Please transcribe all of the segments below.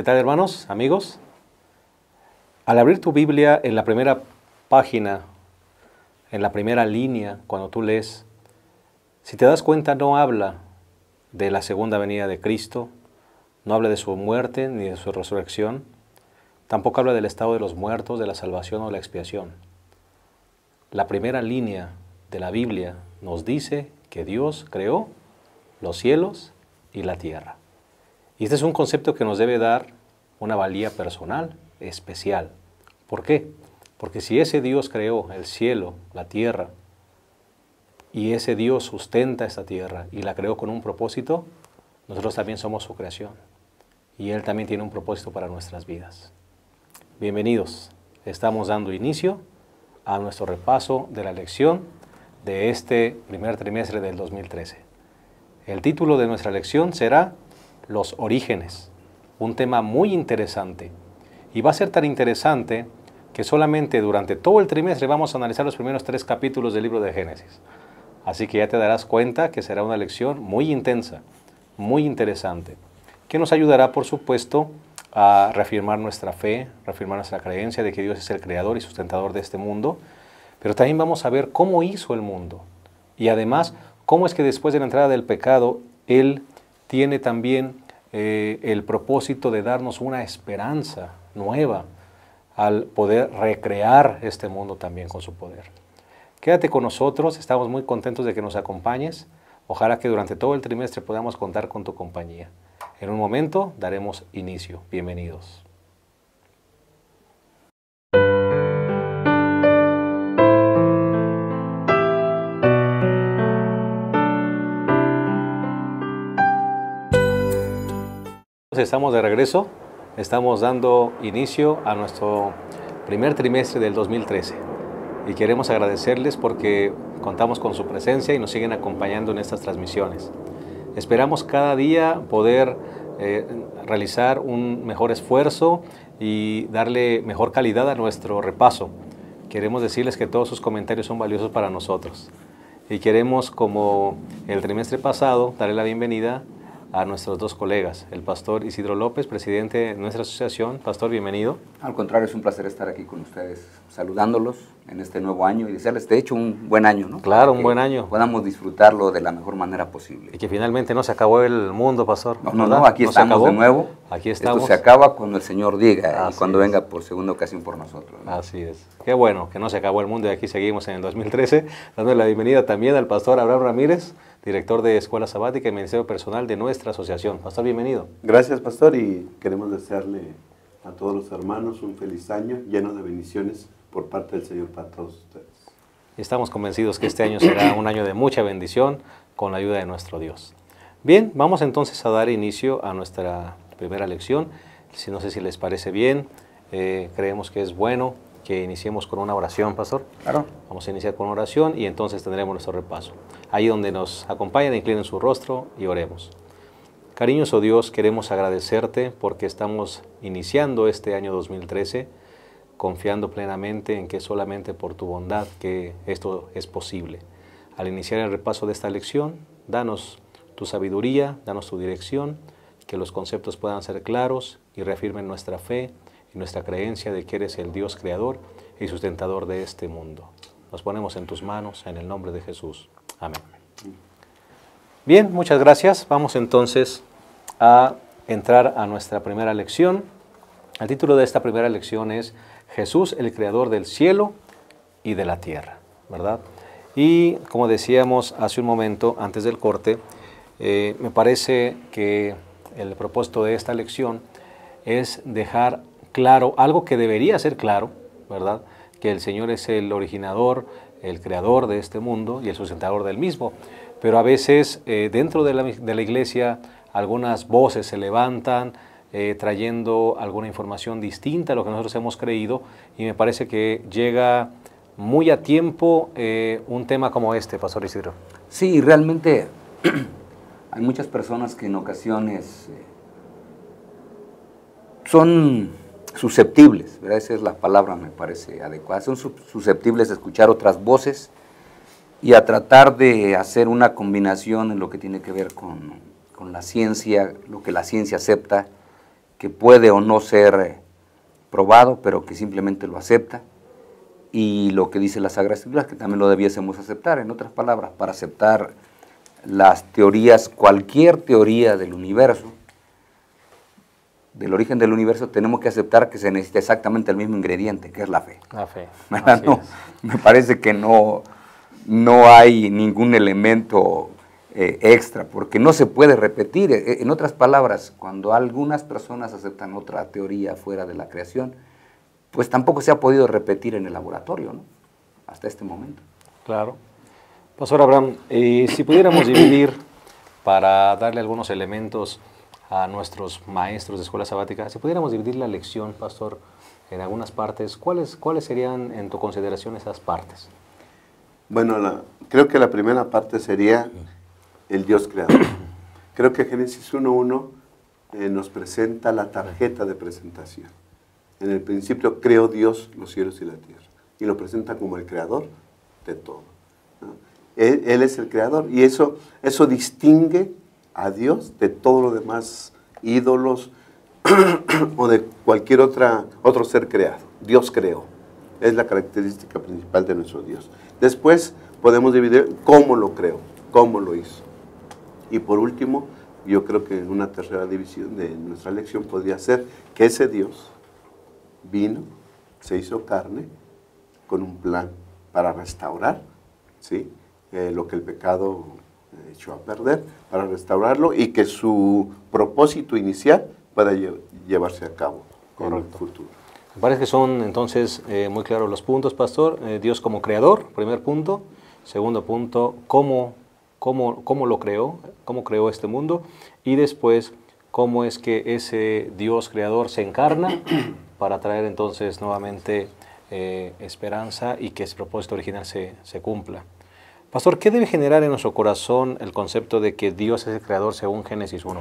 ¿Qué tal, hermanos, amigos? Al abrir tu Biblia en la primera página, en la primera línea, cuando tú lees, si te das cuenta, no habla de la segunda venida de Cristo, no habla de su muerte ni de su resurrección, tampoco habla del estado de los muertos, de la salvación o la expiación. La primera línea de la Biblia nos dice que Dios creó los cielos y la tierra. Y este es un concepto que nos debe dar una valía personal, especial. ¿Por qué? Porque si ese Dios creó el cielo, la tierra, y ese Dios sustenta esta tierra y la creó con un propósito, nosotros también somos su creación. Y Él también tiene un propósito para nuestras vidas. Bienvenidos. Estamos dando inicio a nuestro repaso de la lección de este primer trimestre del 2013. El título de nuestra lección será Los orígenes, un tema muy interesante. Y va a ser tan interesante que solamente durante todo el trimestre vamos a analizar los primeros 3 capítulos del libro de Génesis. Así que ya te darás cuenta que será una lección muy intensa, muy interesante, que nos ayudará, por supuesto, a reafirmar nuestra fe, reafirmar nuestra creencia de que Dios es el creador y sustentador de este mundo, pero también vamos a ver cómo hizo el mundo y además cómo es que después de la entrada del pecado, Él tiene también el propósito de darnos una esperanza nueva al poder recrear este mundo también con su poder. Quédate con nosotros, estamos muy contentos de que nos acompañes. Ojalá que durante todo el trimestre podamos contar con tu compañía. En un momento daremos inicio. Bienvenidos. Estamos de regreso, estamos dando inicio a nuestro primer trimestre del 2013 y queremos agradecerles porque contamos con su presencia y nos siguen acompañando en estas transmisiones. Esperamos cada día poder realizar un mejor esfuerzo y darle mejor calidad a nuestro repaso. Queremos decirles que todos sus comentarios son valiosos para nosotros y queremos, como el trimestre pasado, darle la bienvenida a nuestros 2 colegas, el pastor Isidro López, presidente de nuestra asociación. Pastor, bienvenido. Al contrario, es un placer estar aquí con ustedes, saludándolos en este nuevo año y desearles, de hecho, un buen año, ¿no? Claro, un buen año. Podamos disfrutarlo de la mejor manera posible. Y que finalmente no se acabó el mundo, pastor. No, aquí estamos de nuevo. Aquí estamos. Esto se acaba cuando el Señor diga y cuando es. venga por segunda ocasión por nosotros, ¿no? Así es. Qué bueno que no se acabó el mundo y aquí seguimos en el 2013, dando la bienvenida también al pastor Abraham Ramírez, director de Escuela Sabática y Ministerio Personal de nuestra asociación. Pastor, bienvenido. Gracias, pastor, y queremos desearle a todos los hermanos un feliz año lleno de bendiciones por parte del Señor para todos ustedes. Estamos convencidos que este año será un año de mucha bendición con la ayuda de nuestro Dios. Bien, vamos entonces a dar inicio a nuestra primera lección. No sé si les parece bien, creemos que es bueno que iniciemos con una oración, pastor. Claro. Vamos a iniciar con una oración y entonces tendremos nuestro repaso. Ahí donde nos acompañen, inclinen su rostro y oremos. Cariñoso Dios, queremos agradecerte porque estamos iniciando este año 2013, confiando plenamente en que solamente por tu bondad que esto es posible. Al iniciar el repaso de esta lección, danos tu sabiduría, danos tu dirección, que los conceptos puedan ser claros y reafirmen nuestra fe y nuestra creencia de que eres el Dios creador y sustentador de este mundo. Nos ponemos en tus manos en el nombre de Jesús. Amén. Bien, muchas gracias. Vamos entonces a entrar a nuestra primera lección. El título de esta primera lección es Jesús, el creador del cielo y de la tierra, ¿verdad? Y como decíamos hace un momento, antes del corte, me parece que el propósito de esta lección es dejar claro algo que debería ser claro, ¿verdad? Que el Señor es el originador, el creador de este mundo y el sustentador del mismo. Pero a veces dentro de la iglesia algunas voces se levantan trayendo alguna información distinta a lo que nosotros hemos creído y me parece que llega muy a tiempo un tema como este, Pastor Isidro. Sí, realmente hay muchas personas que en ocasiones son susceptibles, ¿verdad? Esa es la palabra, me parece adecuada, son susceptibles de escuchar otras voces y a tratar de hacer una combinación en lo que tiene que ver con la ciencia, lo que la ciencia acepta que puede o no ser probado, pero que simplemente lo acepta, y lo que dice la Sagrada Escritura, que también lo debiésemos aceptar. En otras palabras, para aceptar las teorías, cualquier teoría del universo, del origen del universo, tenemos que aceptar que se necesita exactamente el mismo ingrediente, que es la fe. La fe. No, me parece que no hay ningún elemento extra, porque no se puede repetir. En otras palabras, cuando algunas personas aceptan otra teoría fuera de la creación, pues tampoco se ha podido repetir en el laboratorio, ¿no? Hasta este momento. Claro. Pastor Abraham, si pudiéramos dividir, para darle algunos elementos a nuestros maestros de escuela sabática, si pudiéramos dividir la lección, Pastor, en algunas partes, ¿cuáles serían en tu consideración esas partes? Bueno, creo que la primera parte sería el Dios creador. Creo que Génesis 1.1 nos presenta la tarjeta de presentación. En el principio creó Dios los cielos y la tierra, y lo presenta como el creador de todo, ¿no? Él es el creador, y eso distingue a Dios de todos los demás ídolos o de cualquier otro ser creado. Dios creó. Es la característica principal de nuestro Dios. Después podemos dividir cómo lo creó, cómo lo hizo. Y por último, yo creo que una tercera división de nuestra lección podría ser que ese Dios vino, se hizo carne, con un plan para restaurar, ¿sí?, lo que el pecado echó a perder, para restaurarlo, y que su propósito inicial pueda llevarse a cabo. Correcto. En el futuro. Me parece que son entonces muy claros los puntos, Pastor. Dios como creador, primer punto. Segundo punto, cómo lo creó, cómo creó este mundo. Y después, cómo es que ese Dios creador se encarna para traer entonces nuevamente esperanza y que ese propósito original se cumpla. Pastor, ¿qué debe generar en nuestro corazón el concepto de que Dios es el creador según Génesis 1.1?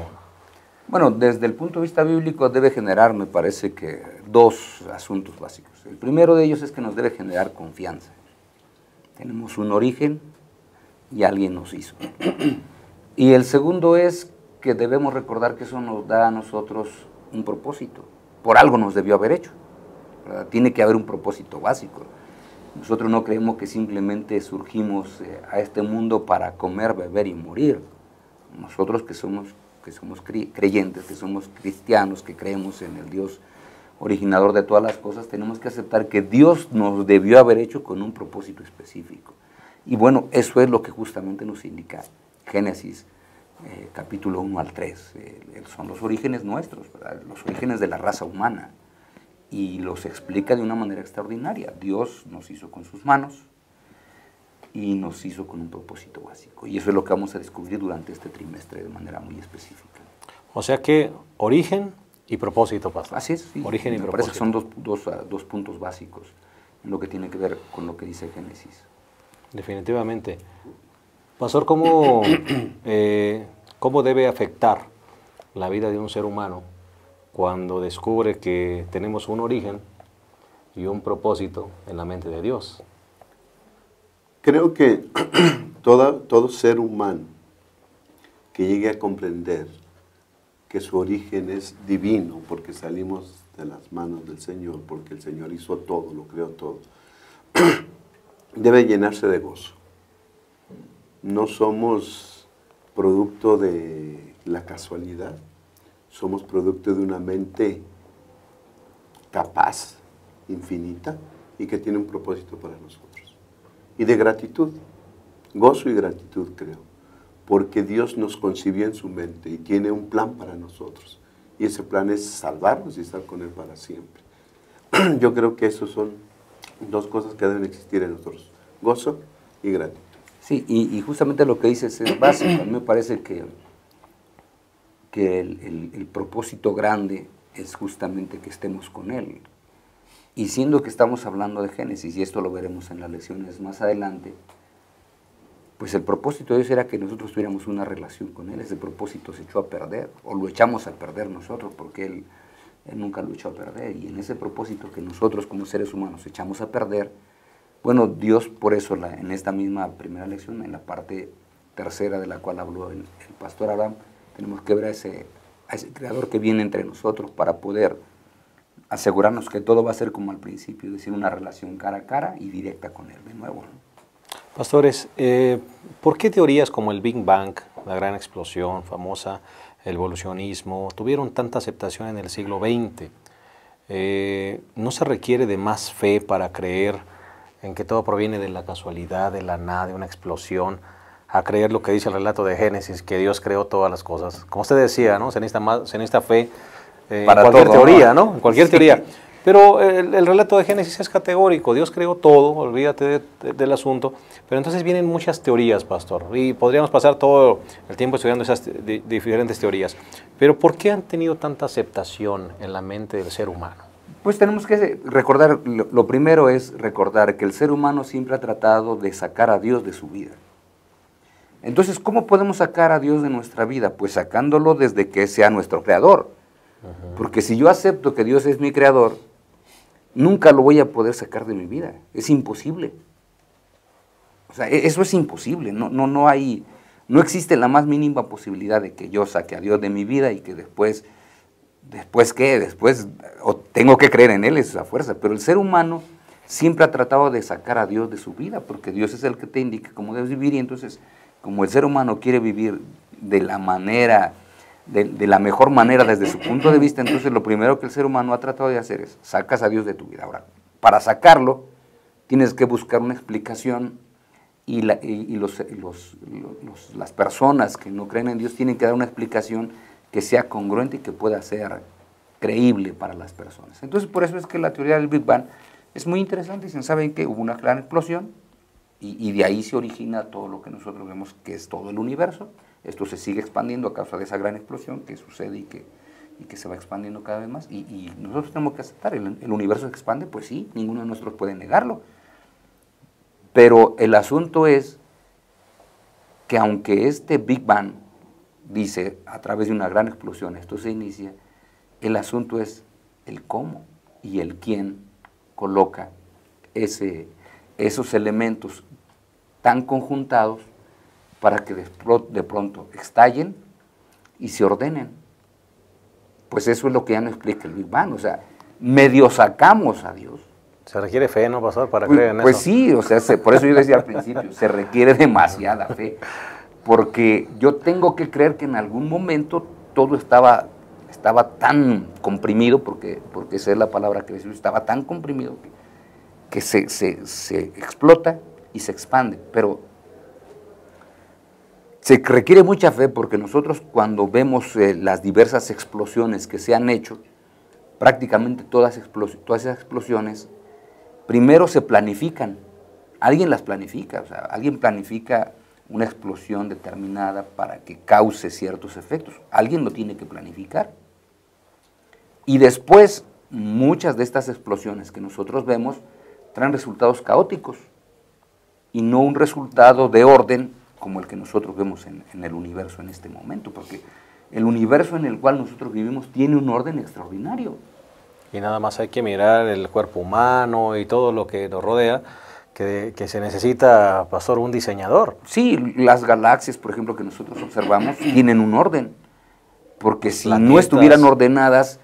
Bueno, desde el punto de vista bíblico debe generar, me parece que, dos asuntos básicos. El primero de ellos es que nos debe generar confianza. Tenemos un origen y alguien nos hizo. Y el segundo es que debemos recordar que eso nos da a nosotros un propósito. Por algo nos debió haber hecho, ¿verdad? Tiene que haber un propósito básico. Nosotros no creemos que simplemente surgimos a este mundo para comer, beber y morir. Nosotros que somos creyentes, que somos cristianos, que creemos en el Dios originador de todas las cosas, tenemos que aceptar que Dios nos debió haber hecho con un propósito específico. Y bueno, eso es lo que justamente nos indica Génesis capítulo 1 al 3. Son los orígenes nuestros, ¿verdad? Los orígenes de la raza humana. Y los explica de una manera extraordinaria. Dios nos hizo con sus manos y nos hizo con un propósito básico. Y eso es lo que vamos a descubrir durante este trimestre de manera muy específica. O sea que origen y propósito, Pastor. Así es, sí. Origen y me propósito. parece que son dos puntos básicos en lo que tiene que ver con lo que dice Génesis. Definitivamente. Pastor, ¿cómo debe afectar la vida de un ser humano cuando descubre que tenemos un origen y un propósito en la mente de Dios? Creo que todo ser humano que llegue a comprender que su origen es divino, porque salimos de las manos del Señor, porque el Señor hizo todo, lo creó todo, debe llenarse de gozo. No somos producto de la casualidad, somos producto de una mente capaz, infinita, y que tiene un propósito para nosotros. Y de gratitud, gozo y gratitud creo, porque Dios nos concibió en su mente y tiene un plan para nosotros. Y ese plan es salvarnos y estar con Él para siempre. Yo creo que esas son dos cosas que deben existir en nosotros, gozo y gratitud. Sí, y justamente lo que dices es básico. A mí me parece que el propósito grande es justamente que estemos con Él. Y siendo que estamos hablando de Génesis, y esto lo veremos en las lecciones más adelante, pues el propósito de Dios era que nosotros tuviéramos una relación con Él. Ese propósito se echó a perder, o lo echamos a perder nosotros, porque Él nunca lo echó a perder. Y en ese propósito que nosotros como seres humanos echamos a perder, bueno, Dios por eso en esta misma primera lección, en la parte tercera de la cual habló el pastor Abraham, tenemos que ver a a ese creador que viene entre nosotros para poder asegurarnos que todo va a ser como al principio, es decir, una relación cara a cara y directa con Él de nuevo, ¿no? Pastores, ¿por qué teorías como el Big Bang, la gran explosión famosa, el evolucionismo, tuvieron tanta aceptación en el siglo XX? ¿No se requiere de más fe para creer en que todo proviene de la casualidad, de la nada, de una explosión, a creer lo que dice el relato de Génesis, que Dios creó todas las cosas? Como usted decía, ¿no? Se necesita fe Para en cualquier todo, teoría, ¿no? En cualquier Sí. teoría. Pero el relato de Génesis es categórico, Dios creó todo, olvídate del asunto. Pero entonces vienen muchas teorías, pastor, y podríamos pasar todo el tiempo estudiando esas diferentes teorías. Pero ¿por qué han tenido tanta aceptación en la mente del ser humano? Pues tenemos que recordar, lo primero es recordar que el ser humano siempre ha tratado de sacar a Dios de su vida. Entonces, ¿cómo podemos sacar a Dios de nuestra vida? Pues sacándolo desde que sea nuestro creador. Porque si yo acepto que Dios es mi creador, nunca lo voy a poder sacar de mi vida. Es imposible. O sea, eso es imposible. No existe la más mínima posibilidad de que yo saque a Dios de mi vida y que después ¿qué? Después o tengo que creer en Él, es esa fuerza. Pero el ser humano siempre ha tratado de sacar a Dios de su vida, porque Dios es el que te indica cómo debes vivir, y entonces, como el ser humano quiere vivir de la manera, de la mejor manera desde su punto de vista, entonces lo primero que el ser humano ha tratado de hacer es, sacas a Dios de tu vida. Ahora, para sacarlo, tienes que buscar una explicación, y las personas que no creen en Dios tienen que dar una explicación que sea congruente y que pueda ser creíble para las personas. Entonces, por eso es que la teoría del Big Bang es muy interesante. Dicen, ¿saben qué? Hubo una gran explosión y de ahí se origina todo lo que nosotros vemos que es todo el universo. Esto se sigue expandiendo a causa de esa gran explosión que sucede y que se va expandiendo cada vez más. Y nosotros tenemos que aceptar, el universo se expande, pues sí, ninguno de nosotros puede negarlo. Pero el asunto es que aunque este Big Bang dice, a través de una gran explosión esto se inicia, el asunto es el cómo y el quién coloca esos elementos tan conjuntados para que de pronto estallen y se ordenen. Pues eso es lo que ya no explica el Big Bang, o sea, medio sacamos a Dios. Se requiere fe, ¿no, pastor, para creer en Pues eso? sí, o sea, por eso yo decía al principio, se requiere demasiada fe, porque yo tengo que creer que en algún momento todo estaba tan comprimido, porque esa es la palabra que decimos, estaba tan comprimido que se explota y se expande, pero se requiere mucha fe, porque nosotros cuando vemos las diversas explosiones que se han hecho, prácticamente todas esas explosiones, primero se planifican, alguien las planifica, o sea, alguien planifica una explosión determinada para que cause ciertos efectos, alguien lo tiene que planificar. Y después, muchas de estas explosiones que nosotros vemos traen resultados caóticos y no un resultado de orden como el que nosotros vemos en el universo en este momento, porque el universo en el cual nosotros vivimos tiene un orden extraordinario. Y nada más hay que mirar el cuerpo humano y todo lo que nos rodea, que se necesita, pastor, un diseñador. Sí, las galaxias, por ejemplo, que nosotros observamos, tienen un orden, porque si Planetas. no estuvieran ordenadas,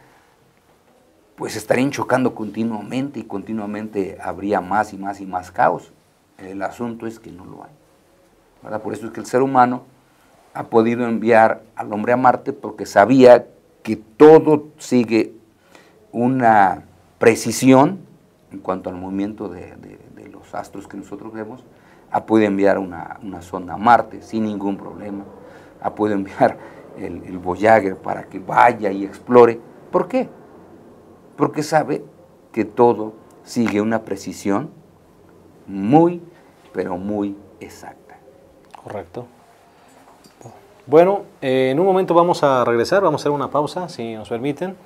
pues estarían chocando continuamente y continuamente habría más y más y más caos. El asunto es que no lo hay, ¿verdad? Por eso es que el ser humano ha podido enviar al hombre a Marte, porque sabía que todo sigue una precisión en cuanto al movimiento de los astros que nosotros vemos. Ha podido enviar una sonda a Marte sin ningún problema, ha podido enviar el Voyager para que vaya y explore. ¿Por qué? Porque sabe que todo sigue una precisión muy, pero muy exacta. Correcto. Bueno, en un momento vamos a regresar, vamos a hacer una pausa, si nos permiten,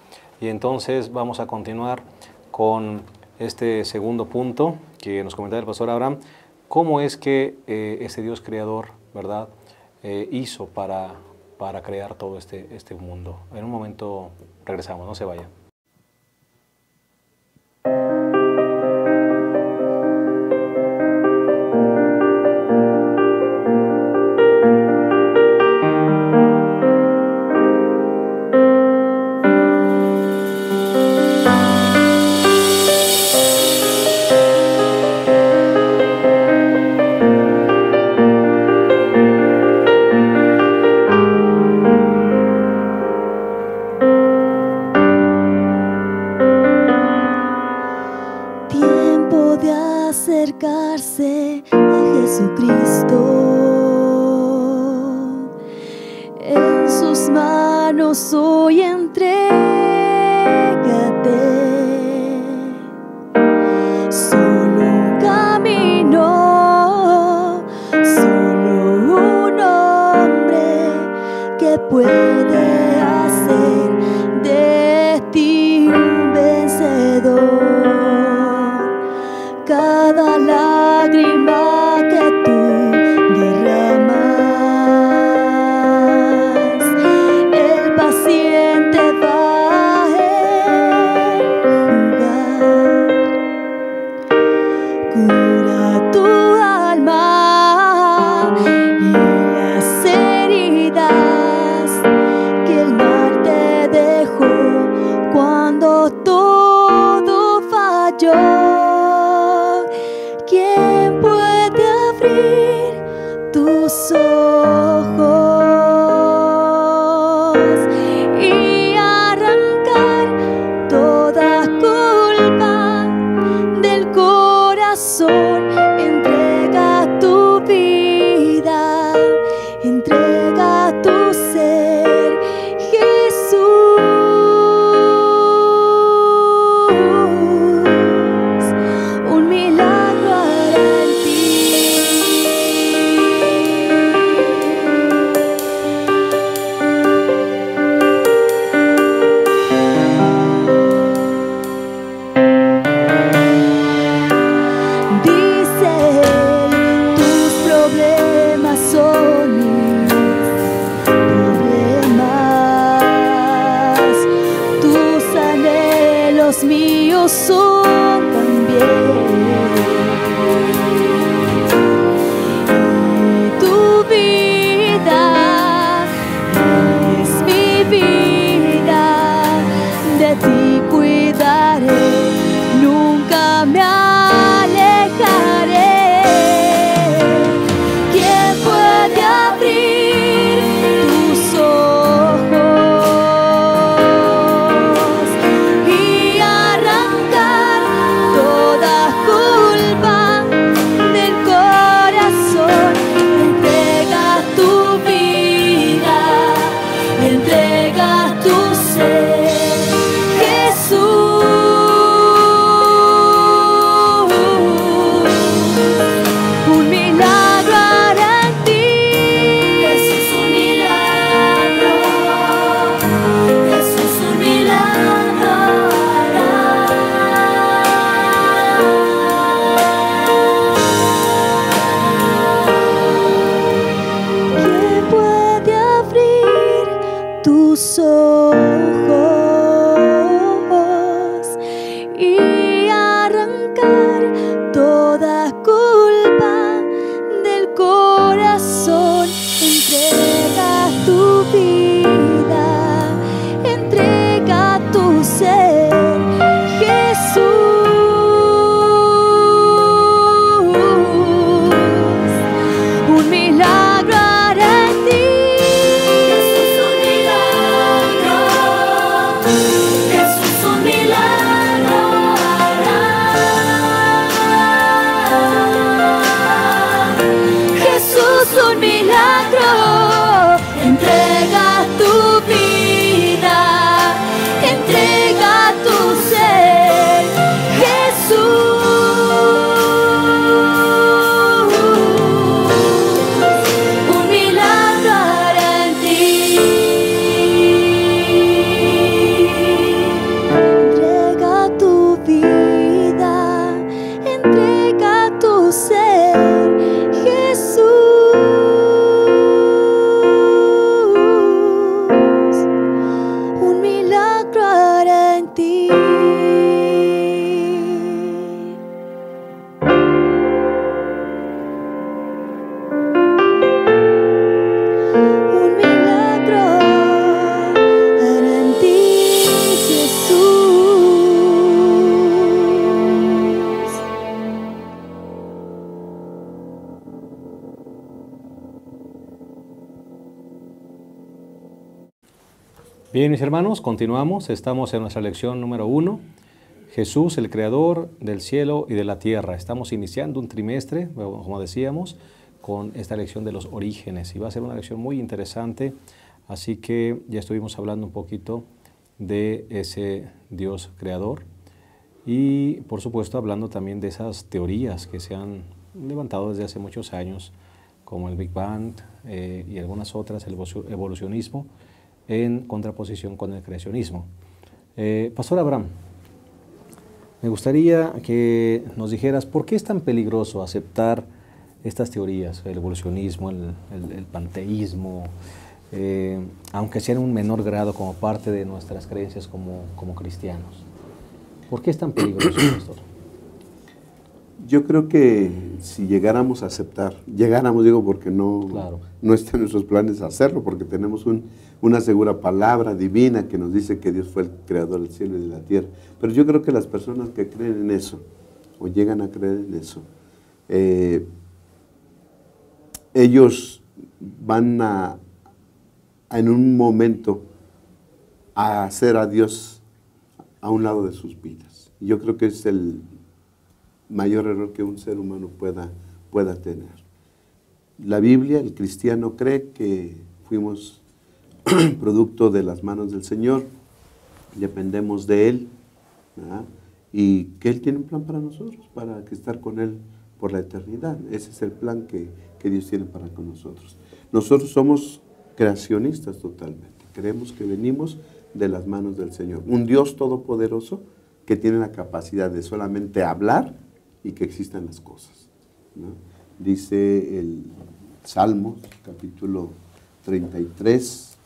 y entonces vamos a continuar con este segundo punto que nos comentaba el pastor Abraham, cómo es que este Dios creador, ¿verdad?, hizo para crear todo este mundo. En un momento regresamos, no se vayan. acercarse a Jesucristo. En sus manos hoy entrégate. Solo un camino, solo un hombre que puede hacer de ti un vencedor. Cada lágrima que tú derramas, el paciente va a enjugar. Cura tu alma y las heridas que el mal te dejó cuando todo falló. ¿Quién puede abrir tus ojos y arrancar toda culpa del corazón? Entrega tu vida, entrega tu ser, Jesús. Un milagro hará en ti. Dice él, tus problemas son mis problemas, tus anhelos míos son también. Y tu vida es mi vida, de ti cuidaré, nunca me alejaré. ¿Quién puede abrir tus ojos y arrancar toda culpa del corazón? Entrega tu vida, entrega tu ser, Jesús. Un milagro hará en ti. Jesús, un milagro. Jesús, un milagro hará. ¿Quién puede abrir tus ojos y arrancar toda culpa del corazón? Entrega tu vida, entrega tu ser, Jesús. Un milagro hará en ti. Jesús, un milagro. Jesús, un milagro hará. Jesús, un milagro. Entrega tu vida, entrega tu ser, Jesús. Un milagro hará en ti. Entrega tu vida, entrega tu ser, Jesús. Un milagro hará en ti. Un milagro hará en ti, Jesús. Bien, mis hermanos, continuamos. Estamos en nuestra lección número 1. Jesús, el creador del cielo y de la tierra. Estamos iniciando un trimestre, como decíamos, con esta lección de los orígenes. Y va a ser una lección muy interesante, así que ya estuvimos hablando un poquito de ese Dios creador. Y, por supuesto, hablando también de esas teorías que se han levantado desde hace muchos años, como el Big Bang y algunas otras, el evolucionismo, en contraposición con el creacionismo. Pastor Abraham, me gustaría que nos dijeras por qué es tan peligroso aceptar estas teorías, el evolucionismo, el panteísmo, aunque sea en un menor grado como parte de nuestras creencias como cristianos. ¿Por qué es tan peligroso, pastor? Yo creo que si llegáramos a aceptar, digo porque no, Claro. no está en nuestros planes hacerlo, porque tenemos una segura palabra divina que nos dice que Dios fue el creador del cielo y de la tierra. Pero yo creo que las personas que creen en eso, o llegan a creer en eso, ellos van en un momento a hacer a Dios a un lado de sus vidas. Y yo creo que es el mayor error que un ser humano pueda tener. La Biblia, el cristiano cree que fuimos producto de las manos del Señor, dependemos de Él, ¿verdad? Y que Él tiene un plan para nosotros, para que estar con Él por la eternidad. Ese es el plan que Dios tiene para con nosotros. Nosotros somos creacionistas totalmente, creemos que venimos de las manos del Señor. Un Dios todopoderoso que tiene la capacidad de solamente hablar y que existan las cosas, ¿no? Dice el Salmo, capítulo 33,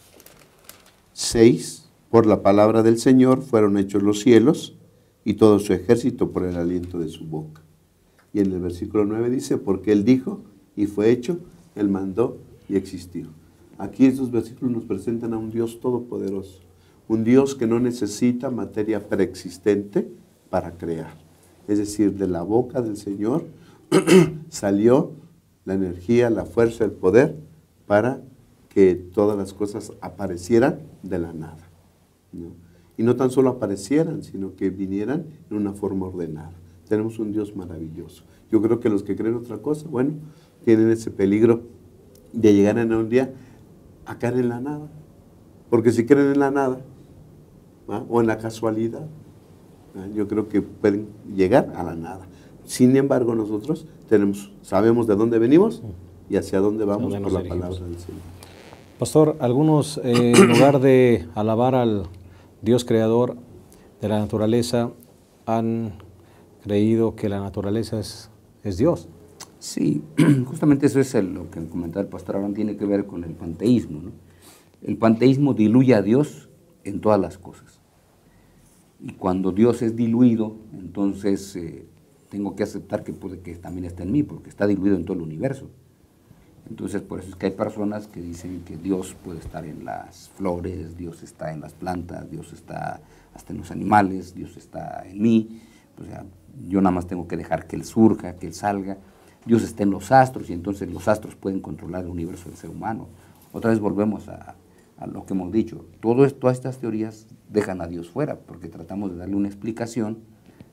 6, por la palabra del Señor fueron hechos los cielos y todo su ejército por el aliento de su boca. Y en el versículo 9 dice, porque Él dijo y fue hecho, Él mandó y existió. Aquí estos versículos nos presentan a un Dios todopoderoso, un Dios que no necesita materia preexistente para crear. Es decir, de la boca del Señor salió la energía, la fuerza, el poder para que todas las cosas aparecieran de la nada, ¿no? Y no tan solo aparecieran, sino que vinieran en una forma ordenada. Tenemos un Dios maravilloso. Yo creo que los que creen otra cosa, bueno, tienen ese peligro de llegar en un día a caer en la nada. Porque si creen en la nada, ¿va? O en la casualidad, yo creo que pueden llegar a la nada. Sin embargo, nosotros sabemos de dónde venimos y hacia dónde vamos por la palabra del Señor. Pastor, algunos en lugar de alabar al Dios creador de la naturaleza, han creído que la naturaleza es Dios. Sí, justamente eso es lo que comentaba el pastor Abraham, tiene que ver con el panteísmo, ¿no? El panteísmo diluye a Dios en todas las cosas. Y cuando Dios es diluido, entonces tengo que aceptar que también está en mí, porque está diluido en todo el universo. Entonces, por eso es que hay personas que dicen que Dios puede estar en las flores, Dios está en las plantas, Dios está hasta en los animales, Dios está en mí. O sea, yo nada más tengo que dejar que Él surja, que Él salga. Dios está en los astros y entonces los astros pueden controlar el universo del ser humano. Otra vez volvemos a lo que hemos dicho. Todas estas teorías dejan a Dios fuera porque tratamos de darle una explicación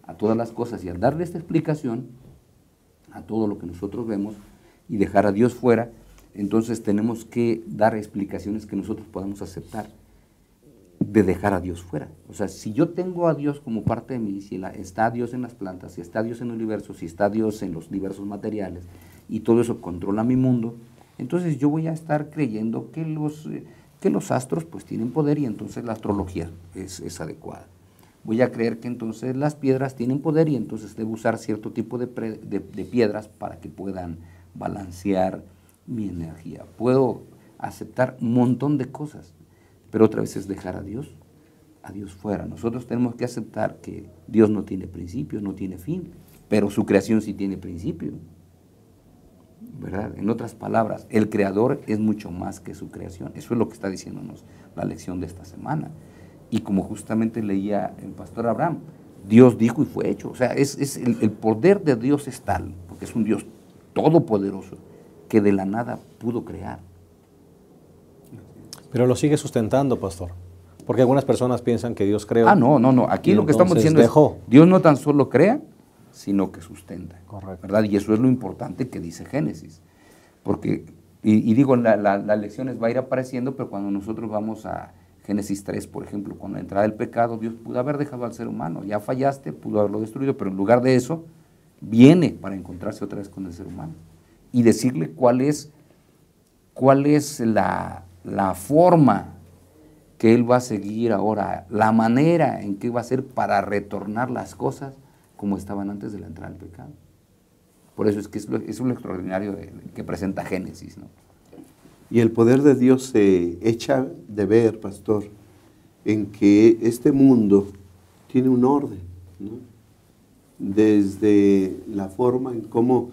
a todas las cosas y al darle esta explicación a todo lo que nosotros vemos y dejar a Dios fuera, entonces tenemos que dar explicaciones que nosotros podamos aceptar de dejar a Dios fuera. O sea, si yo tengo a Dios como parte de mí, si está Dios en las plantas, si está Dios en el universo, si está Dios en los diversos materiales y todo eso controla mi mundo, entonces yo voy a estar creyendo que los astros pues tienen poder y entonces la astrología es adecuada. Voy a creer que entonces las piedras tienen poder y entonces debo usar cierto tipo de piedras para que puedan balancear mi energía. Puedo aceptar un montón de cosas, pero otra vez es dejar a Dios fuera. Nosotros tenemos que aceptar que Dios no tiene principio, no tiene fin, pero su creación sí tiene principio, ¿verdad? En otras palabras, el Creador es mucho más que su creación. Eso es lo que está diciéndonos la lección de esta semana. Y como justamente leía el pastor Abraham, Dios dijo y fue hecho. O sea, el poder de Dios es tal, porque es un Dios todopoderoso, que de la nada pudo crear. Pero lo sigue sustentando, pastor. Porque algunas personas piensan que Dios creó. Ah, no. Aquí y lo que estamos entonces diciendo dejó. es, Dios no tan solo crea, sino que sustenta. Correcto. ¿Verdad? Y eso es lo importante que dice Génesis. Porque, y digo, las lecciones va a ir apareciendo, pero cuando nosotros vamos a Génesis 3, por ejemplo, con la entrada del pecado, Dios pudo haber dejado al ser humano. Ya fallaste, pudo haberlo destruido, pero en lugar de eso, viene para encontrarse otra vez con el ser humano. Y decirle cuál es la forma que él va a seguir ahora, la manera en que va a ser para retornar las cosas como estaban antes de la entrada del pecado. Por eso es que es lo extraordinario que presenta Génesis, ¿no? Y el poder de Dios se echa de ver, pastor, en que este mundo tiene un orden, ¿no? Desde la forma en cómo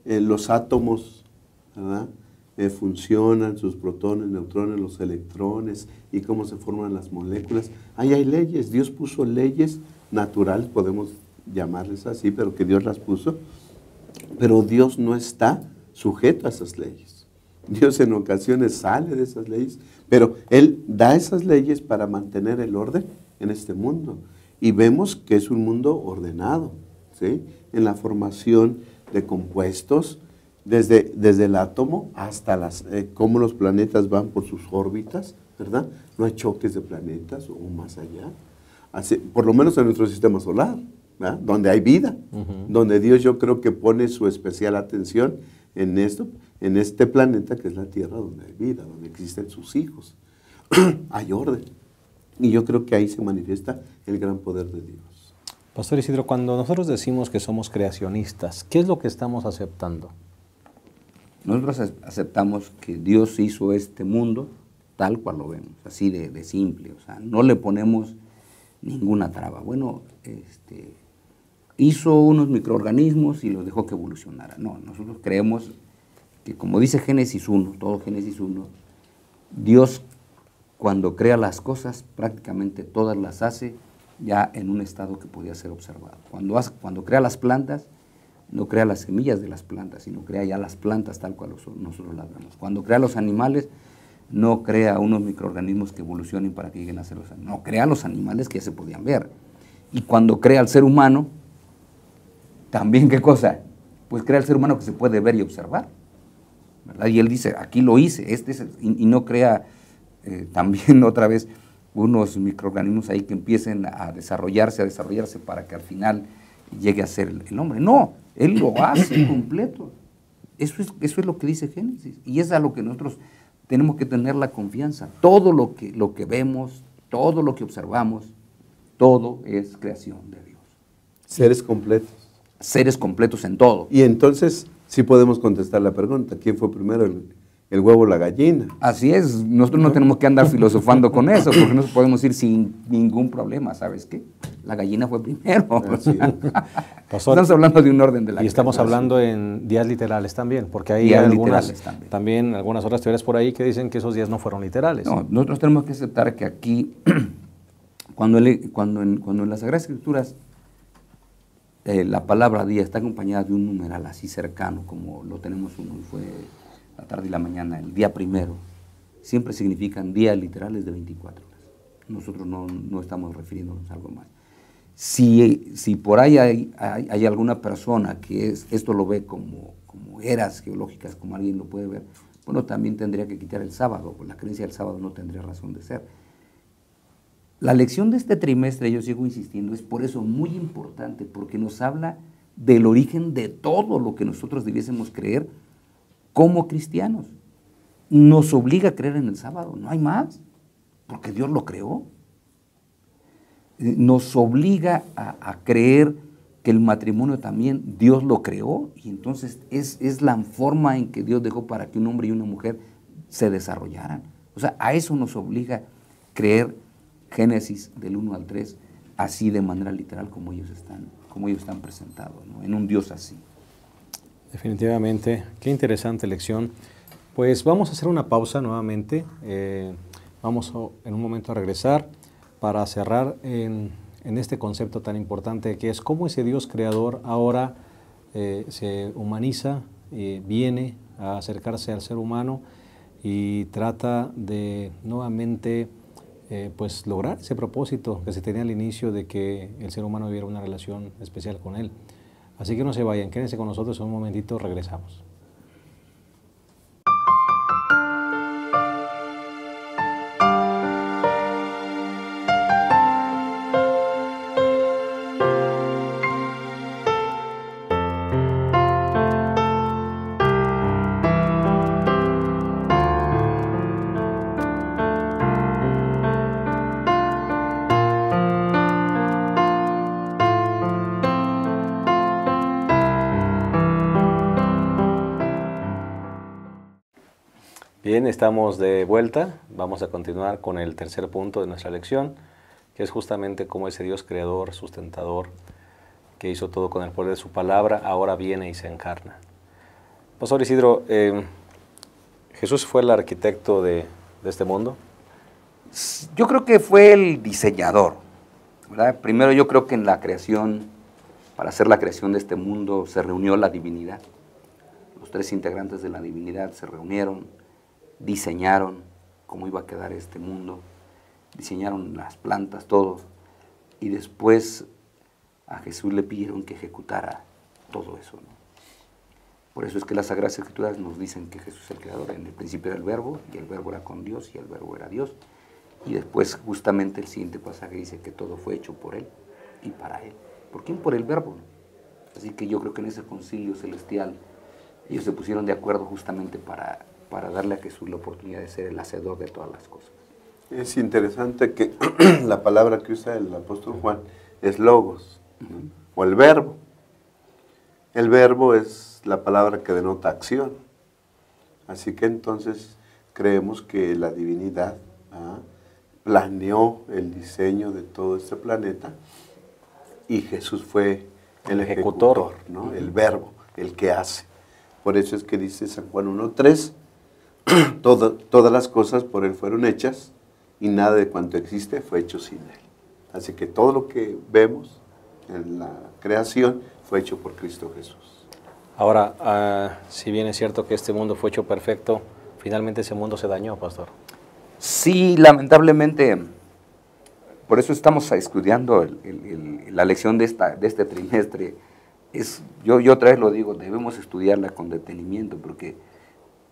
los átomos, ¿verdad?, funcionan, sus protones, neutrones, los electrones, y cómo se forman las moléculas. Ahí hay leyes, Dios puso leyes naturales, podemos llamarles así, pero que Dios las puso, pero Dios no está sujeto a esas leyes. Dios en ocasiones sale de esas leyes, pero Él da esas leyes para mantener el orden en este mundo. Y vemos que es un mundo ordenado, ¿sí?, en la formación de compuestos, desde el átomo hasta cómo los planetas van por sus órbitas, ¿verdad? No hay choques de planetas o más allá. Así, por lo menos en nuestro sistema solar, ¿verdad?, donde hay vida, donde Dios, yo creo que pone su especial atención en esto, en este planeta que es la Tierra, donde hay vida, donde existen sus hijos. Hay orden. Y yo creo que ahí se manifiesta el gran poder de Dios. Pastor Isidro, cuando nosotros decimos que somos creacionistas, ¿qué es lo que estamos aceptando? Nosotros aceptamos que Dios hizo este mundo tal cual lo vemos, así de simple, o sea, no le ponemos ninguna traba. Bueno, hizo unos microorganismos y los dejó que evolucionaran. No, nosotros creemos que, como dice Génesis 1, todo Génesis 1, Dios cuando crea las cosas, prácticamente todas las hace ya en un estado que podía ser observado. Cuando crea las plantas, no crea las semillas de las plantas, sino crea ya las plantas tal cual nosotros las vemos. Cuando crea los animales, no crea unos microorganismos que evolucionen para que lleguen a ser los animales. No, crea los animales que ya se podían ver. Y cuando crea al ser humano, también, ¿qué cosa? Pues crea el ser humano que se puede ver y observar, ¿verdad? Y él dice, aquí lo hice, y no crea también otra vez unos microorganismos ahí que empiecen a desarrollarse para que al final llegue a ser el hombre. No, él lo hace completo. Eso es lo que dice Génesis. Y es a lo que nosotros tenemos que tener la confianza. Todo lo que vemos, todo lo que observamos, todo es creación de Dios. Seres completos. Seres completos en todo. Y entonces sí podemos contestar la pregunta, ¿quién fue primero, el huevo o la gallina? Así es, nosotros no tenemos que andar filosofando con eso, porque nosotros podemos ir sin ningún problema, ¿sabes qué? La gallina fue primero. Pastor, estamos hablando de un orden de la y estamos creación. hablando en días literales también, porque hay Días algunas, literales también. otras teorías por ahí que dicen que esos días no fueron literales. No, nosotros tenemos que aceptar que aquí, cuando en las Sagradas Escrituras la palabra día está acompañada de un numeral así cercano, como lo tenemos uno, y fue la tarde y la mañana, el día primero, siempre significan días literales de 24 horas. Nosotros no estamos refiriéndonos a algo más. Si por ahí hay alguna persona que esto lo ve como eras geológicas, como alguien lo puede ver, bueno, también tendría que quitar el sábado, pues la creencia del sábado no tendría razón de ser. La lección de este trimestre, yo sigo insistiendo, es por eso muy importante, porque nos habla del origen de todo lo que nosotros debiésemos creer como cristianos. Nos obliga a creer en el sábado, no hay más, porque Dios lo creó. Nos obliga a creer que el matrimonio también Dios lo creó, y entonces es la forma en que Dios dejó para que un hombre y una mujer se desarrollaran. O sea, a eso nos obliga creer Génesis del 1 al 3, así de manera literal como ellos están presentados, ¿no? En un Dios así. Definitivamente, qué interesante lección. Pues vamos a hacer una pausa nuevamente, vamos en un momento a regresar para cerrar en este concepto tan importante que es cómo ese Dios creador ahora se humaniza, viene a acercarse al ser humano y trata de nuevamente pues lograr ese propósito que se tenía al inicio de que el ser humano viviera una relación especial con Él. Así que no se vayan, quédense con nosotros un momentito, regresamos. Bien, estamos de vuelta. Vamos a continuar con el tercer punto de nuestra lección, que es justamente cómo ese Dios creador, sustentador, que hizo todo con el poder de su palabra, ahora viene y se encarna. Pastor Isidro, ¿Jesús fue el arquitecto de este mundo? Yo creo que fue el diseñador, ¿verdad? Primero yo creo que en la creación, para hacer la creación de este mundo, se reunió la divinidad. Los tres integrantes de la divinidad se reunieron, diseñaron cómo iba a quedar este mundo, diseñaron las plantas, todo, y después a Jesús le pidieron que ejecutara todo eso, ¿no? Por eso es que las Sagradas Escrituras nos dicen que Jesús es el creador. En el principio era el Verbo, y el Verbo era con Dios, y el Verbo era Dios. Y después justamente el siguiente pasaje dice que todo fue hecho por Él y para Él. ¿Por quién? Por el Verbo, ¿no? Así que yo creo que en ese concilio celestial ellos se pusieron de acuerdo justamente para darle a Jesús la oportunidad de ser el hacedor de todas las cosas. Es interesante que la palabra que usa el apóstol Juan es logos, ¿no? O el verbo. El verbo es la palabra que denota acción. Así que entonces creemos que la divinidad planeó el diseño de todo este planeta y Jesús fue el ejecutor, ¿no? El verbo, el que hace. Por eso es que dice San Juan 1:3, todas las cosas por Él fueron hechas y nada de cuanto existe fue hecho sin Él. Así que todo lo que vemos en la creación fue hecho por Cristo Jesús. Ahora, si bien es cierto que este mundo fue hecho perfecto, finalmente ese mundo se dañó, pastor. Sí, lamentablemente, por eso estamos estudiando la lección de este trimestre. Yo otra vez lo digo, debemos estudiarla con detenimiento, porque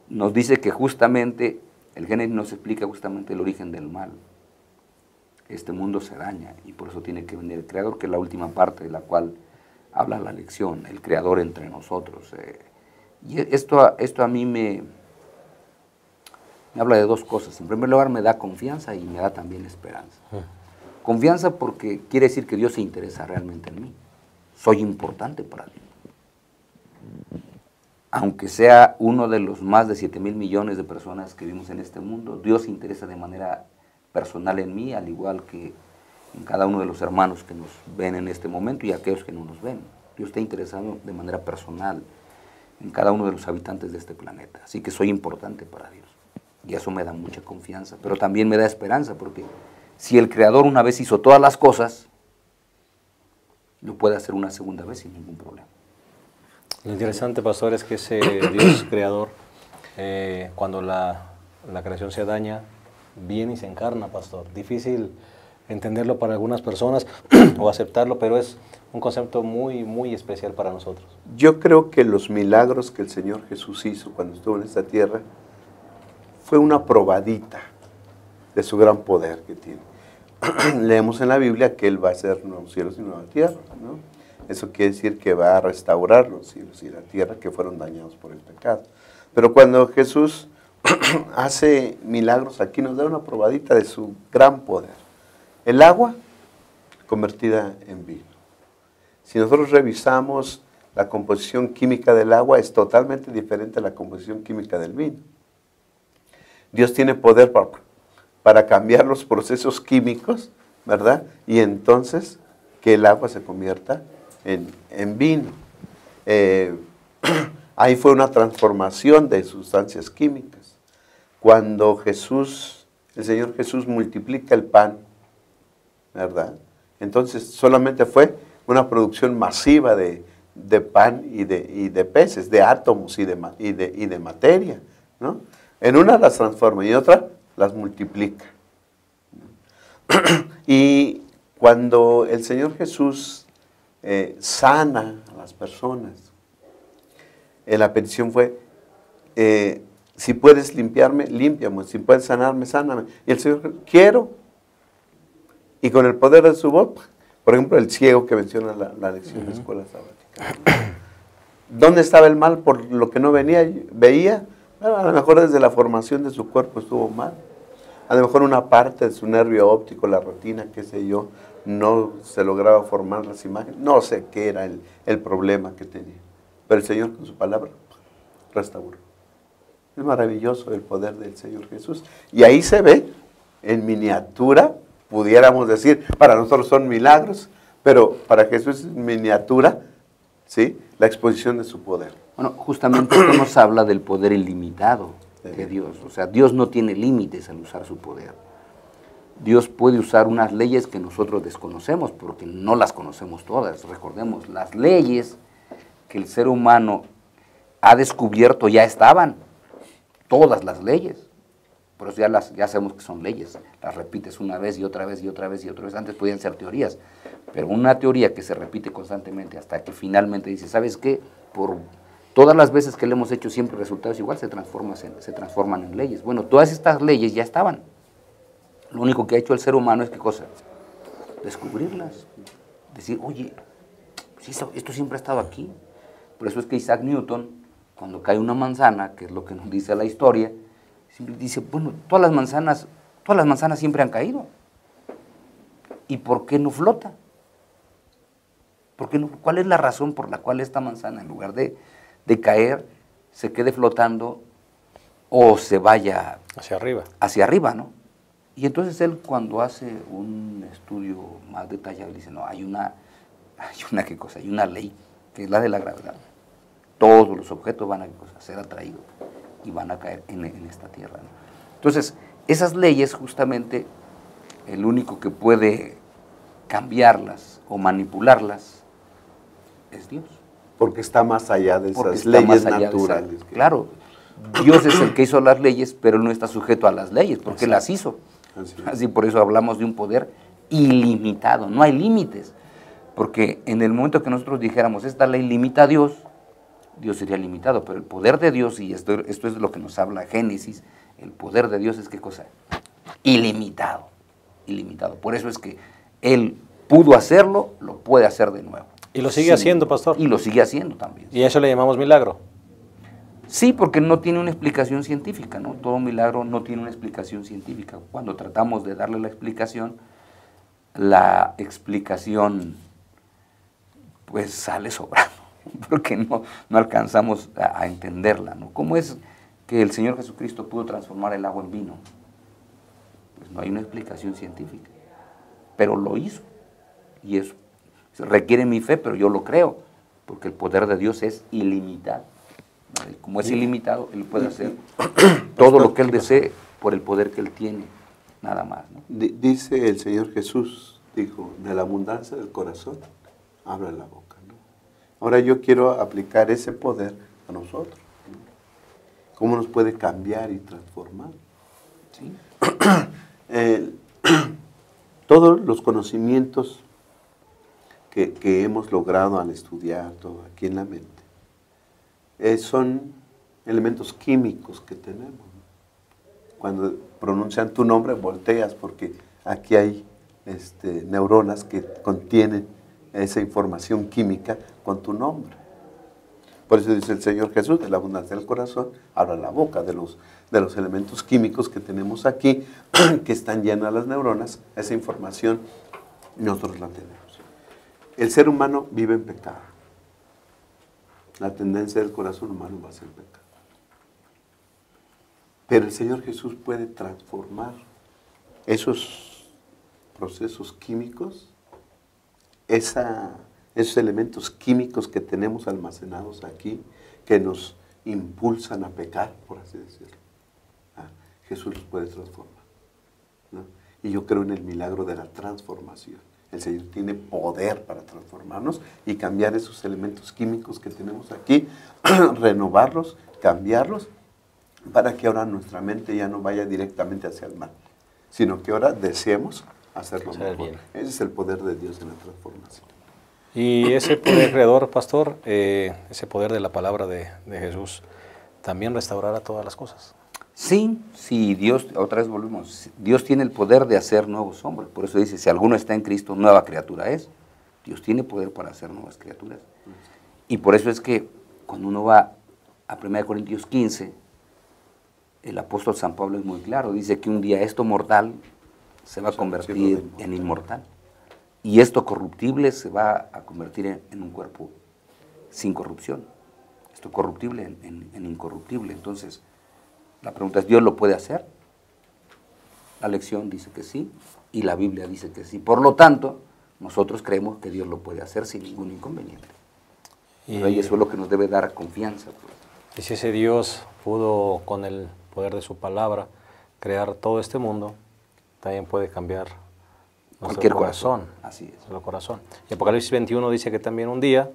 nos dice que justamente, el Génesis nos explica justamente el origen del mal. Este mundo se daña y por eso tiene que venir el Creador, que es la última parte de la cual habla la lección, el Creador entre nosotros. Y esto a mí me habla de dos cosas. En primer lugar, me da confianza y me da también esperanza. Confianza porque quiere decir que Dios se interesa realmente en mí. Soy importante para Dios. Aunque sea uno de los más de 7,000 millones de personas que vivimos en este mundo, Dios se interesa de manera personal en mí, al igual que en cada uno de los hermanos que nos ven en este momento y aquellos que no nos ven. Dios está interesado de manera personal en cada uno de los habitantes de este planeta. Así que soy importante para Dios. Y eso me da mucha confianza, pero también me da esperanza, porque si el Creador una vez hizo todas las cosas, lo puede hacer una segunda vez sin ningún problema. Lo interesante, pastor, es que ese Dios creador, cuando la creación se daña, viene y se encarna, pastor. Difícil entenderlo para algunas personas o aceptarlo, pero es un concepto muy, muy especial para nosotros. Yo creo que los milagros que el Señor Jesús hizo cuando estuvo en esta tierra fue una probadita de su gran poder que tiene. Leemos en la Biblia que Él va a hacer nuevos cielos y nueva tierra, ¿no? Eso quiere decir que va a restaurar los cielos y la tierra que fueron dañados por el pecado. Pero cuando Jesús hace milagros aquí, nos da una probadita de su gran poder. El agua convertida en vino. Si nosotros revisamos la composición química del agua, es totalmente diferente a la composición química del vino. Dios tiene poder para cambiar los procesos químicos, ¿verdad? Y entonces que el agua se convierta en vino. Ahí fue una transformación de sustancias químicas. Cuando el Señor Jesús multiplica el pan, ¿verdad? Entonces solamente fue una producción masiva de pan y de peces, de átomos y de materia, ¿no? En una las transforma y en otra las multiplica. Y cuando el Señor Jesús sana a las personas, la petición fue, si puedes limpiarme, límpiame, si puedes sanarme, sáname. Y el Señor, quiero. Y con el poder de su voz, por ejemplo, el ciego que menciona la lección de escuela sabática. ¿Dónde estaba el mal por lo que no veía? Bueno, a lo mejor desde la formación de su cuerpo estuvo mal. A lo mejor una parte de su nervio óptico, la retina, qué sé yo, no se lograba formar las imágenes. No sé qué era el problema que tenía. Pero el Señor con su palabra restauró. Es maravilloso el poder del Señor Jesús. Y ahí se ve, en miniatura, pudiéramos decir, para nosotros son milagros, pero para Jesús es miniatura, ¿sí?, la exposición de su poder. Bueno, justamente esto nos habla del poder ilimitado de Dios. O sea, Dios no tiene límites al usar su poder. Dios puede usar unas leyes que nosotros desconocemos, porque no las conocemos todas. Recordemos, las leyes que el ser humano ha descubierto ya estaban, todas las leyes. Por eso ya sabemos que son leyes. Las repites una vez y otra vez y otra vez y otra vez. Antes podían ser teorías, pero una teoría que se repite constantemente hasta que finalmente dice, ¿sabes qué? Por todas las veces que le hemos hecho siempre resultados igual, se transforman en leyes. Bueno, todas estas leyes ya estaban. Lo único que ha hecho el ser humano es, ¿qué cosa? Descubrirlas. Decir, oye, esto siempre ha estado aquí. Por eso es que Isaac Newton, cuando cae una manzana, que es lo que nos dice la historia, siempre dice, bueno, todas las manzanas siempre han caído. ¿Y por qué no flota? ¿Por qué no? ¿Cuál es la razón por la cual esta manzana, en lugar de caer, se quede flotando o se vaya hacia arriba? Hacia arriba, ¿no? Y entonces él, cuando hace un estudio más detallado, dice, no, hay una ley, que es la de la gravedad. Todos los objetos van a ser atraídos y van a caer en esta tierra, ¿no? Entonces, esas leyes, justamente, el único que puede cambiarlas o manipularlas es Dios. Porque está más allá de esas leyes naturales. Claro, Dios es el que hizo las leyes, pero él no está sujeto a las leyes, porque las hizo. Así por eso hablamos de un poder ilimitado, no hay límites. Porque en el momento que nosotros dijéramos, esta ley limita a Dios, Dios sería limitado, pero el poder de Dios, y esto es lo que nos habla Génesis, el poder de Dios es ¿qué cosa? Ilimitado, ilimitado. Por eso es que Él pudo hacerlo, lo puede hacer de nuevo. Y lo sigue haciendo, pastor. Y lo sigue haciendo también. ¿Y a eso le llamamos milagro? Sí, porque no tiene una explicación científica, ¿no? Todo milagro no tiene una explicación científica. Cuando tratamos de darle la explicación pues sale sobrando, porque no alcanzamos a entenderla, ¿no? ¿Cómo es que el Señor Jesucristo pudo transformar el agua en vino? Pues no hay una explicación científica, pero lo hizo, y eso requiere mi fe, pero yo lo creo, porque el poder de Dios es ilimitado. Como es ilimitado, Él puede hacer todo lo que Él desee por el poder que Él tiene, nada más, ¿no? Dice el Señor Jesús, dijo, de la abundancia del corazón, habla la boca, ¿no? Ahora yo quiero aplicar ese poder a nosotros, ¿no? ¿Cómo nos puede cambiar y transformar? ¿Sí? Todos los conocimientos que hemos logrado al estudiar todo aquí en la mente, son elementos químicos que tenemos, ¿no? Cuando pronuncian tu nombre, volteas porque aquí hay neuronas que contienen esa información química con tu nombre. Por eso dice el Señor Jesús, de la abundancia del corazón, habla la boca, de los elementos químicos que tenemos aquí, que están llenas las neuronas, esa información nosotros la tenemos. El ser humano vive en pecado. La tendencia del corazón humano va a ser pecado. Pero el Señor Jesús puede transformar esos procesos químicos, esos elementos químicos que tenemos almacenados aquí, que nos impulsan a pecar, por así decirlo. Jesús los puede transformar, ¿no? Y yo creo en el milagro de la transformación. El Señor tiene poder para transformarnos y cambiar esos elementos químicos que tenemos aquí, renovarlos, cambiarlos, para que ahora nuestra mente ya no vaya directamente hacia el mal, sino que ahora deseemos hacerlo Hacer el mejor. bien. Ese es el poder de Dios en la transformación. Y ese poder creador, pastor, ese poder de la palabra de Jesús, también restaurará todas las cosas. Sí, sí, Dios, otra vez volvemos, Dios tiene el poder de hacer nuevos hombres. Por eso dice, si alguno está en Cristo, nueva criatura es. Dios tiene poder para hacer nuevas criaturas. Y por eso es que cuando uno va a 1 Corintios 15, el apóstol San Pablo es muy claro, dice que un día esto mortal se va a convertir en inmortal. Y esto corruptible se va a convertir en un cuerpo sin corrupción. Esto corruptible en incorruptible. Entonces, la pregunta es, ¿Dios lo puede hacer? La lección dice que sí, y la Biblia dice que sí. Por lo tanto, nosotros creemos que Dios lo puede hacer sin ningún inconveniente. Y eso es lo que nos debe dar confianza. Pues. Y si ese Dios pudo, con el poder de su palabra, crear todo este mundo, también puede cambiar nuestro Cualquier corazón. Así es. Nuestro corazón. Y Apocalipsis 21 dice que también un día,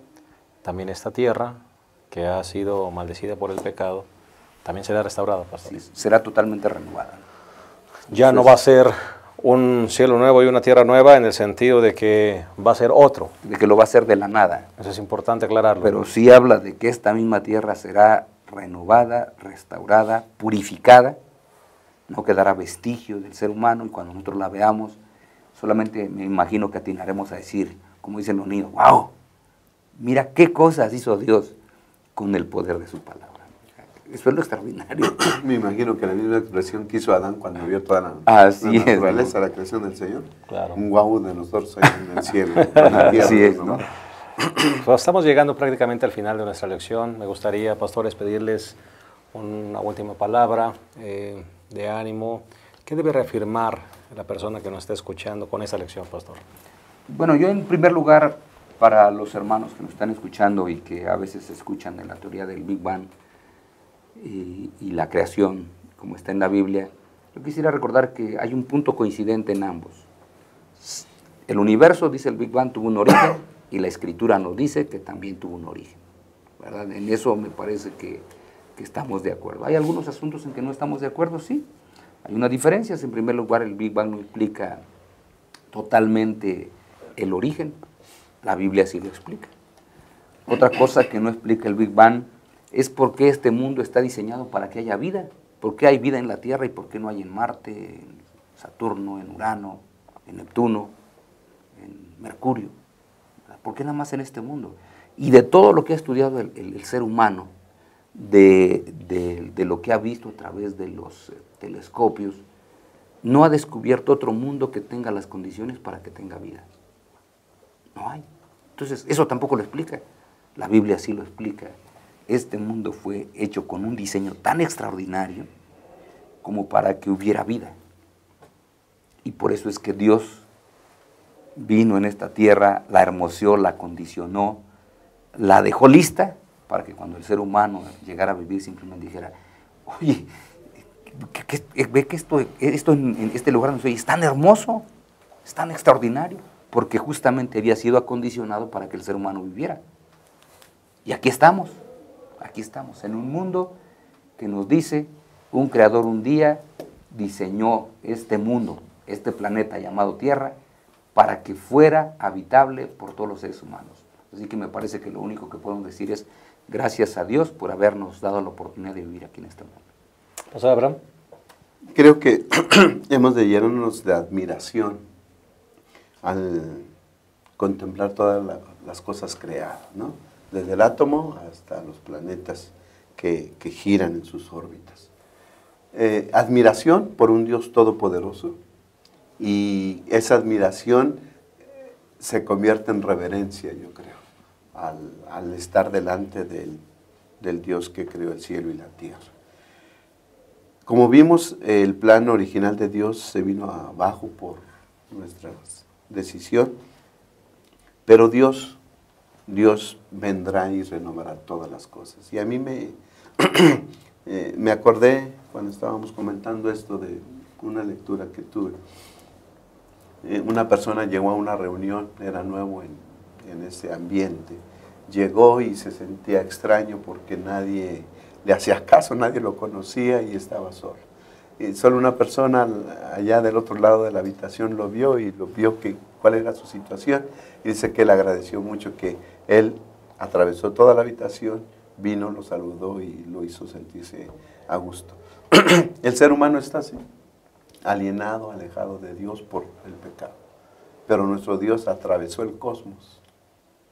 también esta tierra, que ha sido maldecida por el pecado, también será restaurada, pastor. Sí, será totalmente renovada. Ya no va a ser un cielo nuevo y una tierra nueva en el sentido de que va a ser otro. De que lo va a hacer de la nada. Eso es importante aclararlo. Pero sí habla de que esta misma tierra será renovada, restaurada, purificada. No quedará vestigio del ser humano y cuando nosotros la veamos, solamente me imagino que atinaremos a decir, como dicen los niños, ¡wow! Mira qué cosas hizo Dios con el poder de su palabra. Eso es lo extraordinario. Me imagino que la misma expresión que hizo Adán cuando vio toda la naturaleza, la creación del Señor. Claro. Un guau de nosotros ahí en el cielo. En la tierra, Así es, ¿no? Pues estamos llegando prácticamente al final de nuestra lección. Me gustaría, pastores, pedirles una última palabra de ánimo. ¿Qué debe reafirmar la persona que nos está escuchando con esta lección, pastor? Bueno, yo en primer lugar, para los hermanos que nos están escuchando y que a veces escuchan de la teoría del Big Bang y la creación, como está en la Biblia, yo quisiera recordar que hay un punto coincidente en ambos. El universo, dice el Big Bang, tuvo un origen y la Escritura nos dice que también tuvo un origen, ¿verdad? En eso me parece que estamos de acuerdo. ¿Hay algunos asuntos en que no estamos de acuerdo? Sí. Hay unas diferencias. En primer lugar, el Big Bang no explica totalmente el origen. La Biblia sí lo explica. Otra cosa que no explica el Big Bang es por qué este mundo está diseñado para que haya vida. ¿Por qué hay vida en la Tierra y por qué no hay en Marte, en Saturno, en Urano, en Neptuno, en Mercurio? ¿Por qué nada más en este mundo? Y de todo lo que ha estudiado el ser humano, de lo que ha visto a través de los telescopios, no ha descubierto otro mundo que tenga las condiciones para que tenga vida. No hay. Entonces, eso tampoco lo explica. La Biblia sí lo explica. Este mundo fue hecho con un diseño tan extraordinario como para que hubiera vida. Y por eso es que Dios vino en esta tierra, la hermoseó, la condicionó, la dejó lista para que cuando el ser humano llegara a vivir simplemente dijera, oye, ve que esto en este lugar donde soy es tan hermoso, es tan extraordinario, porque justamente había sido acondicionado para que el ser humano viviera. Y aquí estamos en un mundo que nos dice, un creador un día diseñó este mundo, este planeta llamado Tierra, para que fuera habitable por todos los seres humanos. Así que me parece que lo único que podemos decir es gracias a Dios por habernos dado la oportunidad de vivir aquí en este mundo. ¿Pastor Abraham? Creo que hemos de llenarnos de admiración al contemplar todas las cosas creadas, ¿no? Desde el átomo hasta los planetas que giran en sus órbitas. Admiración por un Dios todopoderoso, y esa admiración se convierte en reverencia, yo creo, al estar delante del Dios que creó el cielo y la tierra. Como vimos, el plan original de Dios se vino abajo por nuestra decisión, pero Dios vendrá y renovará todas las cosas. Y a mí me acordé cuando estábamos comentando esto de una lectura que tuve. Una persona llegó a una reunión, era nuevo en ese ambiente, llegó y se sentía extraño porque nadie le hacía caso, nadie lo conocía y estaba solo. y solo una persona allá del otro lado de la habitación lo vio y lo vio cuál era su situación. Y dice que él agradeció mucho que él atravesó toda la habitación, vino, lo saludó y lo hizo sentirse a gusto. El ser humano está así, alienado, alejado de Dios por el pecado. Pero nuestro Dios atravesó el cosmos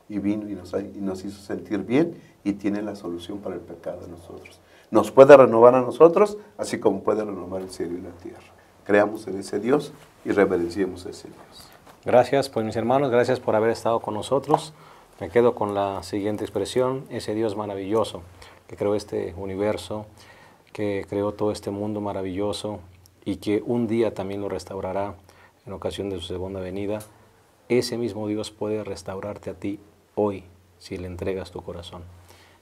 y vino y nos hizo sentir bien y tiene la solución para el pecado de nosotros. Nos puede renovar a nosotros, así como puede renovar el cielo y la tierra. Creamos en ese Dios y reverenciemos a ese Dios. Gracias, pues mis hermanos, gracias por haber estado con nosotros. Me quedo con la siguiente expresión: ese Dios maravilloso que creó este universo, que creó todo este mundo maravilloso y que un día también lo restaurará en ocasión de su segunda venida. Ese mismo Dios puede restaurarte a ti hoy si le entregas tu corazón.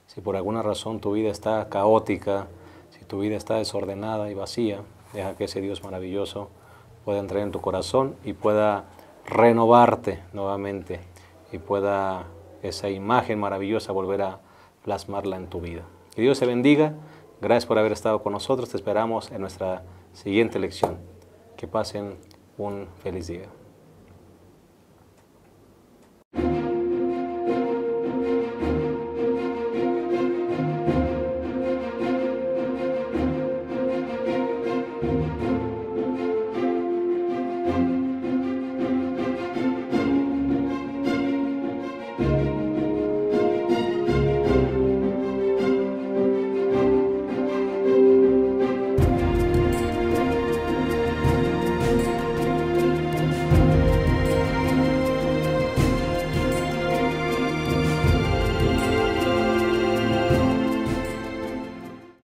Si por alguna razón tu vida está caótica, si tu vida está desordenada y vacía, deja que ese Dios maravilloso pueda entrar en tu corazón y pueda renovarte nuevamente y pueda esa imagen maravillosa volver a plasmarla en tu vida. Que Dios te bendiga. Gracias por haber estado con nosotros. Te esperamos en nuestra siguiente lección. Que pasen un feliz día.